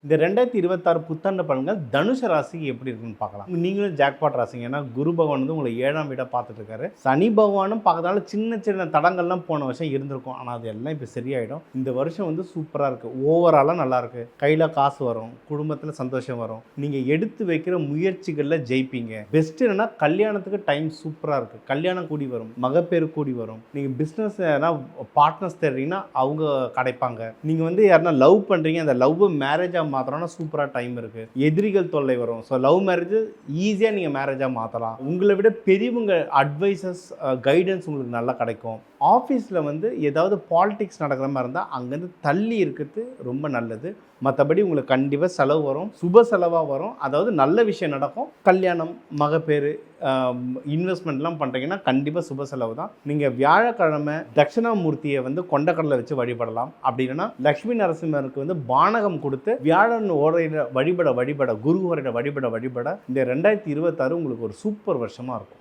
இந்த 2026 புத்தாண்டு பலன்கள் தனுசு ராசிக்கு எப்படி இருக்குன்னு பார்க்கலாம். நீங்களும் ஜாக்பாட் ராசிங்க. ஏன்னா குரு பகவான் வந்து உங்களை 7ஆம் வீடாக பார்த்துட்டு இருக்காரு. சனி பகவானும் பார்க்கறதால சின்ன சின்ன தடங்கள்லாம் போன வருஷம் இருந்திருக்கும். ஆனால் அது எல்லாம் இப்போ சரியாயிடும். இந்த வருஷம் வந்து சூப்பராக இருக்குது. ஓவராலாக நல்லா இருக்குது. கையில் காசு வரும், குடும்பத்தில் சந்தோஷம் வரும், நீங்கள் எடுத்து வைக்கிற முயற்சிகளில் ஜெயிப்பீங்க. பெஸ்ட் என்னன்னா கல்யாணத்துக்கு டைம் சூப்பராக இருக்குது. கல்யாணம் கூடி வரும், மகப்பேறு கூடி வரும். நீங்கள் பிஸ்னஸ் பார்ட்னர்ஸ் தேடுறீங்கன்னா அவங்க கிடைப்பாங்க. நீங்கள் வந்து யாருன்னா லவ் பண்ணுறீங்க, அந்த லவ் மேரேஜாக மாற்றணும்னா சூப்பராக டைம் இருக்குது. எதிரிகள் தொல்லை வரும். ஸோ லவ் மேரேஜ் ஈஸியாக நீங்கள் மேரேஜாக மாற்றலாம். உங்களை விட பெரியவங்க அட்வைசஸ் கைடன்ஸ் உங்களுக்கு நல்லா கிடைக்கும். ஆஃபீஸில் வந்து ஏதாவது பாலிடிக்ஸ் நடக்கிற மாதிரி இருந்தால் அங்கேருந்து தள்ளி இருக்கிறது ரொம்ப நல்லது. மற்றபடி உங்களுக்கு கண்டிப்பாக செலவு வரும், சுப செலவாக வரும். அதாவது நல்ல விஷயம் நடக்கும். கல்யாணம், மகப்பேறு, இன்வெஸ்ட்மெண்ட்லாம் பண்ணுறீங்கன்னா கண்டிப்பாக சுப செலவு தான். நீங்கள் வியாழக்கிழமை தட்சிணாமூர்த்தியை வந்து கொண்டக்கடலை வச்சு வழிபடலாம். அப்படி இல்லைன்னா லக்ஷ்மி நரசிம்மருக்கு வந்து பானகம் கொடுத்து வியாழன் ஓரையிட வழிபட குரு ஓரையிட வழிபட இந்த 2026 உங்களுக்கு ஒரு சூப்பர் வருஷமாக இருக்கும்.